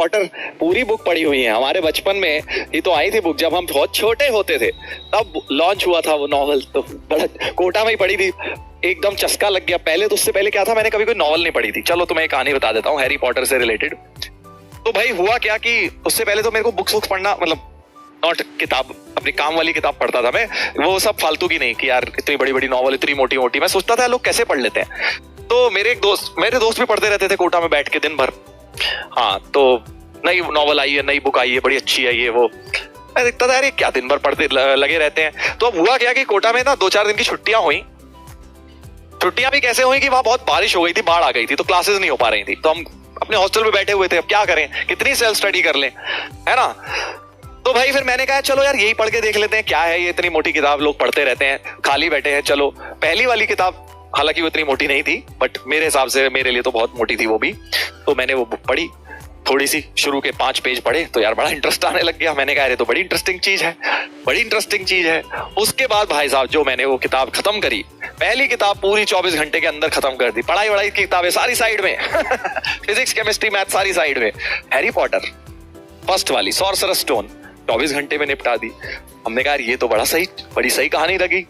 Potter पूरी book पढ़ी हुई है। हमारे बचपन में ये तो आई थी बुक, जब हम बहुत छोटे होते थे तब लॉन्च हुआ था वो नॉवल, तो बड़ा कोटा में ही पढ़ी थी, एकदम चस्का लग गया। पहले तो उससे पहले क्या था, मैंने कभी कोई नॉवल नहीं पढ़ी थी। चलो तुम्हें एक कहानी बता देता हूँ हैरी पॉटर से रिलेटेड। तो भाई हुआ क्या कि उससे पहले तो मेरे को बुक्स पढ़ना, मतलब नॉट किताब, अपनी काम वाली किताब पढ़ता था मैं, वो सब फालतू की नहीं कि यार इतनी बड़ी बड़ी नॉवल इतनी मोटी मोटी, मैं सोचता था लोग कैसे पढ़ लेते हैं। तो मेरे दोस्त भी पढ़ते रहते थे कोटा में बैठ के दिन भर। हाँ, तो नई नॉवल आई है, नई बुक आई है, बड़ी अच्छी है ये वो, मैं देखता था यार ये क्या दिन भर पढ़ते लगे रहते हैं। तो अब हुआ क्या कि कोटा में ना 2-4 दिन की छुट्टियां हुई। छुट्टियां भी कैसे हुई कि वहां बहुत बारिश हो गई थी, बाढ़ आ गई थी, तो क्लासेस नहीं हो पा रही थी। तो हम अपने हॉस्टल में बैठे हुए थे, अब क्या करें, कितनी सेल्फ स्टडी कर लें, है ना। तो भाई फिर मैंने कहा चलो यार यही पढ़ के देख लेते हैं, क्या है ये इतनी मोटी किताब, लोग पढ़ते रहते हैं, खाली बैठे हैं। चलो पहली वाली किताब, हालांकि वो इतनी मोटी नहीं थी बट मेरे हिसाब से मेरे लिए तो बहुत मोटी थी वो भी। तो मैंने वो बुक पढ़ी थोड़ी सी, शुरू के 5 पेज पढ़े तो यार बड़ा इंटरेस्ट आने लग गया। मैंने कहा अरे तो बड़ी इंटरेस्टिंग चीज है, बड़ी इंटरेस्टिंग चीज है। उसके बाद भाई साहब जो मैंने वो किताब खत्म करी, पहली किताब पूरी 24 घंटे के अंदर खत्म कर दी। पढ़ाई वढ़ाई की किताबें सारी साइड में फिजिक्स केमिस्ट्री मैथ सारी साइड में, हैरी पॉटर फर्स्ट वाली सॉर्सरर स्टोन 24 घंटे में निपटा दी। हमने कहा ये तो बड़ी सही कहानी लगी।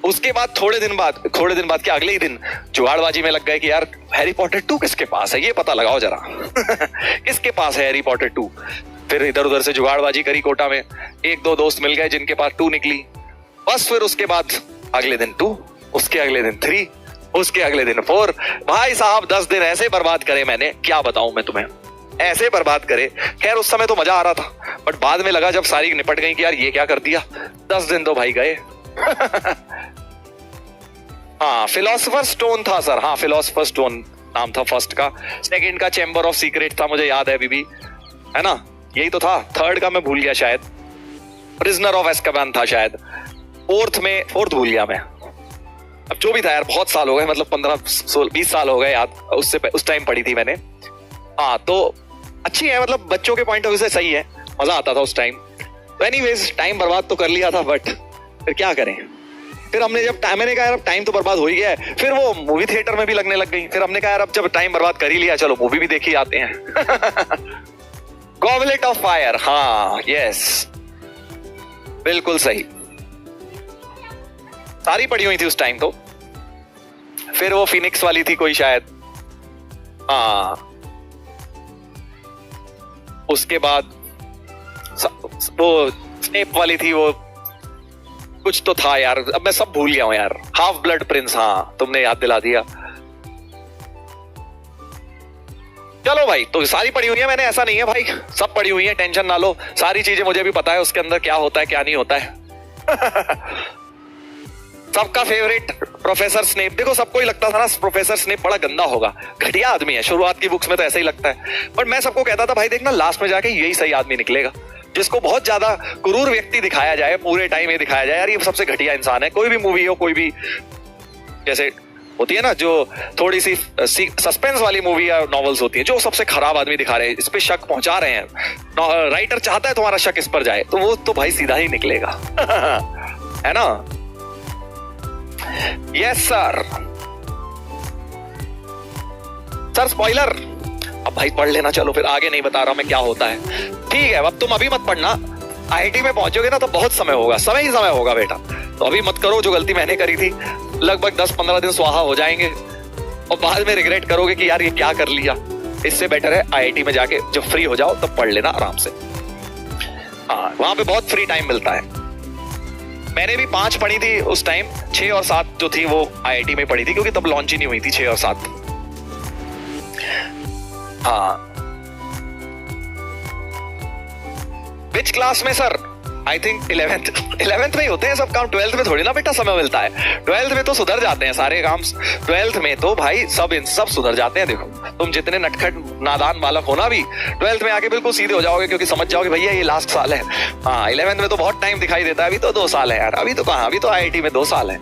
उसके बाद थोड़े दिन बाद क्या अगले ही दिन जुगाड़बाजी में लग गए कि यार हैरी पॉटर 2 किसके पास है, ये पता लगाओ जरा किसके पास है हैरी पॉटर 2। फिर इधर उधर से जुगाड़बाजी करी कोटा में, 1-2 दोस्त मिल गए जिनके पास 2 निकली। बस फिर उसके बाद अगले दिन 2, उसके अगले दिन 3, उसके अगले दिन 4। भाई साहब 10 दिन ऐसे बर्बाद करे मैंने, क्या बताऊं मैं तुम्हें, ऐसे बर्बाद करे। खैर उस समय तो मजा आ रहा था बट बाद में लगा जब सारी निपट गई कि यार ये क्या कर दिया, 10 दिन तो भाई गए हाँ, फिलोसोफर स्टोन था सर, हाँ फिलोसोफर स्टोन नाम था फर्स्ट का। सेकंड का चैम्बर ऑफ सीक्रेट था, मुझे याद है अभी भी, है ना, यही तो था। थर्ड का मैं भूल गया शायद, प्रिजनर ऑफ एस्काबान था शायद। फोर्थ भूल गया मैं, अब जो भी था यार बहुत साल हो गए, मतलब 15-20 साल हो गए याद, उससे उस टाइम पढ़ी थी मैंने। हाँ तो अच्छी है, मतलब बच्चों के पॉइंट ऑफ व्यू से सही है, मजा आता था उस टाइम। तो एनीवेज टाइम बर्बाद तो कर लिया था बट फिर क्या करें। फिर हमने मैंने कहा यार अब टाइम तो बर्बाद हो ही गया है, फिर वो मूवी थिएटर में भी लगने लग गई। फिर हमने कहा यार अब जब टाइम बर्बाद कर ही लिया चलो मूवी भी देख ही आते हैं गॉबलेट ऑफ फायर, हाँ यस बिल्कुल सही, सारी पड़ी हुई थी उस टाइम तो। फिर वो फिनिक्स वाली थी कोई शायद, हाँ उसके बाद वो स्नेप वाली थी, वो कुछ तो था यार, अब मैं सब भूल गया हूं यार। हाफ ब्लड प्रिंस, हाँ तुमने याद दिला दिया। चलो भाई तो सारी पढ़ी हुई है मैंने, ऐसा नहीं है भाई, सब पढ़ी हुई है, टेंशन ना लो, सारी चीजें मुझे भी पता है उसके अंदर क्या होता है क्या नहीं होता है सबका फेवरेट प्रोफेसर स्नेप, देखो सबको ही लगता था ना प्रोफेसर स्नेप बड़ा गंदा होगा, घटिया आदमी है, शुरुआत की बुक्स में तो ऐसा ही लगता है। पर मैं सबको कहता था भाई देखना लास्ट में जाके यही सही आदमी निकलेगा, जिसको बहुत ज्यादा क्रूर व्यक्ति दिखाया जाए, पूरे टाइम ये दिखाया जाए यार ये सबसे घटिया इंसान है। कोई भी मूवी हो, कोई भी जैसे होती है ना जो थोड़ी सी सस्पेंस वाली मूवी या नॉवेल्स होती है, जो सबसे खराब आदमी दिखा रहे हैं, इस पे शक पहुंचा रहे हैं, राइटर चाहता है तुम्हारा शक इस पर जाए, तो वो तो भाई सीधा ही निकलेगा है ना। यस सर स्पॉइलर, अब भाई पढ़ लेना, चलो फिर आगे नहीं बता रहा मैं क्या होता है, ठीक है। अब तुम अभी मत पढ़ना, आईआईटी में पहुंचोगे ना तो बहुत समय होगा, समय ही समय होगा बेटा, तो अभी मत करो जो गलती मैंने करी थी। लगभग 10-15 दिन स्वाहा हो जाएंगे और बाद में रिग्रेट करोगे कि यार ये क्या कर लिया। इससे बेटर है आईआईटी में जाके जब फ्री हो जाओ तब पढ़ लेना आराम से, हाँ वहां पे बहुत फ्री टाइम मिलता है। मैंने भी 5 पढ़ी थी उस टाइम, 6 और 7 जो थी वो आईआईटी में पढ़ी थी, क्योंकि तब लॉन्च ही नहीं हुई थी 6 और 7। हाँ विच क्लास में सर, आई थिंक 11th में ही होते हैं सब काम, 12th में थोड़ी ना बेटा समय मिलता है। 12th में तो सुधर जाते हैं सारे काम, 12th में तो भाई सब सुधर जाते हैं। देखो तुम जितने नटखट नादान बालक हो ना भी, 12th में आके बिल्कुल सीधे हो जाओगे, क्योंकि समझ जाओगे भैया ये लास्ट साल है। हाँ 11th में तो बहुत टाइम दिखाई देता है, अभी तो 2 साल है यार, अभी तो कहाँ, अभी तो आईआईटी में 2 साल है,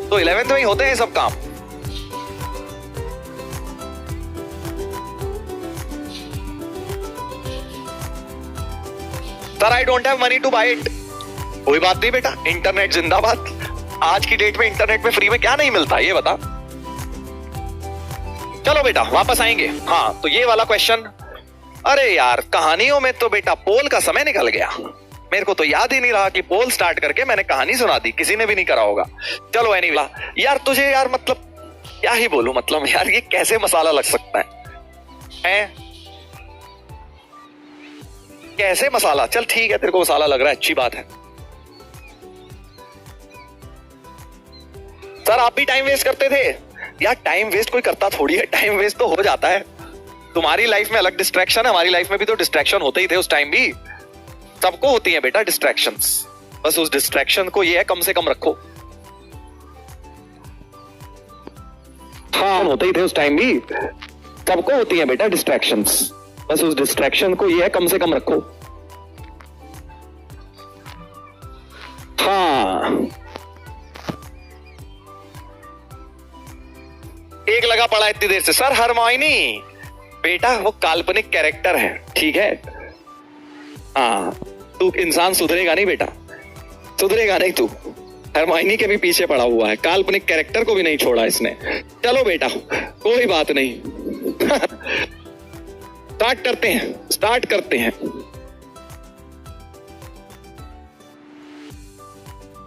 तो 11th में ही होते हैं सब काम। Sir I don't have money to buy it, कोई बात नहीं बेटा, इंटरनेट जिंदाबाद। आज की डेट में इंटरनेट में फ्री में क्या नहीं मिलता ये बता। चलो बेटा वापस आएंगे, हाँ तो ये वाला क्वेश्चन अरे यार, कहानियों में तो बेटा पोल का समय निकल गया। मेरे को तो याद ही नहीं रहा कि पोल स्टार्ट करके मैंने कहानी सुना दी, किसी ने भी नहीं करा होगा। चलो एनीवे, यार तुझे यार मतलब क्या ही बोलूं, मतलब यार ये कैसे मसाला लग सकता है? कैसे मसाला? चल ठीक है, तेरे को मसाला लग रहा है, अच्छी बात है। सर आप भी टाइम वेस्ट करते थे यार? टाइम वेस्ट कोई करता थोड़ी है, टाइम वेस्ट तो हो जाता है। तुम्हारी लाइफ में अलग डिस्ट्रैक्शन है, हमारी लाइफ में भी तो डिस्ट्रैक्शन होते ही थे उस टाइम भी। सबको होती है बेटा डिस्ट्रैक्शंस, बस उस डिस्ट्रैक्शन को ये है कम से कम रखो। हाँ होते ही थे उस टाइम भी, सबको होती है बेटा डिस्ट्रैक्शंस, बस उस डिस्ट्रैक्शन को ये है कम से कम रखो। हाँ एक लगा पड़ा इतनी देर से, सर हरमाइनी बेटा वो काल्पनिक कैरेक्टर है, ठीक है? हाँ तू इंसान सुधरेगा नहीं बेटा, सुधरेगा नहीं तू। हरमाइनी के भी पीछे पड़ा हुआ है, काल्पनिक कैरेक्टर को भी नहीं छोड़ा इसने। चलो बेटा कोई बात नहीं। स्टार्ट करते हैं।